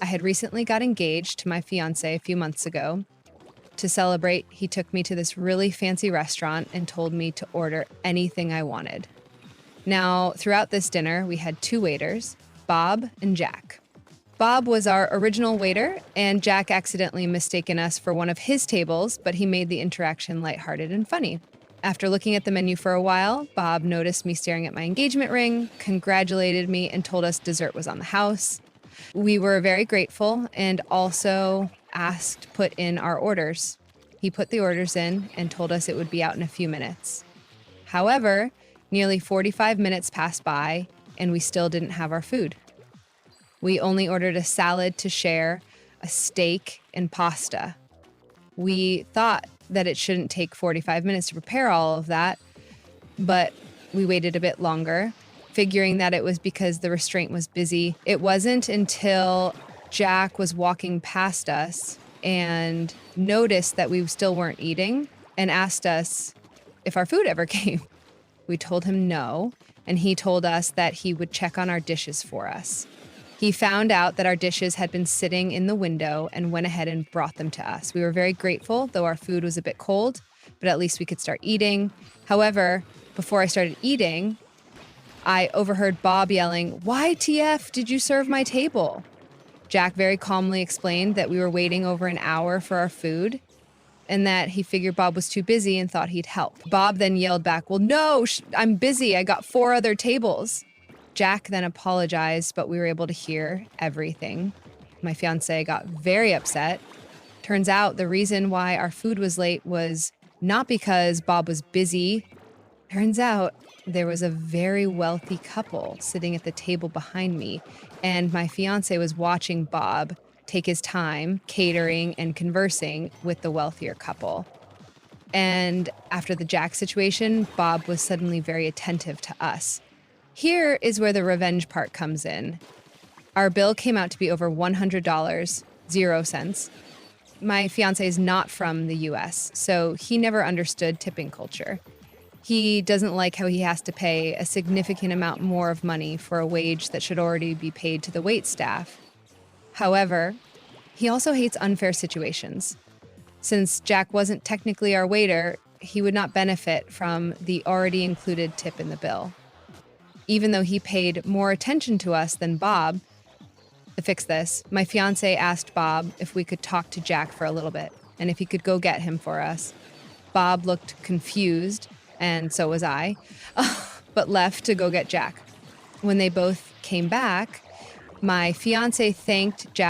I had recently got engaged to my fiancé a few months ago. To celebrate, he took me to this really fancy restaurant and told me to order anything I wanted. Now, throughout this dinner, we had two waiters, Bob and Jack. Bob was our original waiter, and Jack accidentally mistaken us for one of his tables, but he made the interaction lighthearted and funny. After looking at the menu for a while, Bob noticed me staring at my engagement ring, congratulated me, and told us dessert was on the house. We were very grateful and also asked to put in our orders. He put the orders in and told us it would be out in a few minutes. However, nearly 45 minutes passed by and we still didn't have our food. We only ordered a salad to share, a steak, and pasta. We thought that it shouldn't take 45 minutes to prepare all of that, but we waited a bit longer, figuring that it was because the restaurant was busy. It wasn't until Jack was walking past us and noticed that we still weren't eating and asked us if our food ever came. We told him no, and he told us that he would check on our dishes for us. He found out that our dishes had been sitting in the window and went ahead and brought them to us. We were very grateful, though our food was a bit cold, but at least we could start eating. However, before I started eating, I overheard Bob yelling, "YTF, did you serve my table?" Jack very calmly explained that we were waiting over an hour for our food and that he figured Bob was too busy and thought he'd help. Bob then yelled back, "Well, no, I'm busy. I got 4 other tables." Jack then apologized, but we were able to hear everything. My fiancé got very upset. Turns out the reason why our food was late was not because Bob was busy. Turns out there was a very wealthy couple sitting at the table behind me, and my fiancé was watching Bob take his time catering and conversing with the wealthier couple. And after the Jack situation, Bob was suddenly very attentive to us. Here is where the revenge part comes in. Our bill came out to be over $100, 0 cents. My fiancé is not from the US, so he never understood tipping culture. He doesn't like how he has to pay a significant amount more of money for a wage that should already be paid to the wait staff. However, he also hates unfair situations. Since Jack wasn't technically our waiter, he would not benefit from the already included tip in the bill. Even though he paid more attention to us than Bob, to fix this, my fiancé asked Bob if we could talk to Jack for a little bit and if he could go get him for us. Bob looked confused, and so was I, but left to go get Jack. When they both came back, my fiancé thanked Jack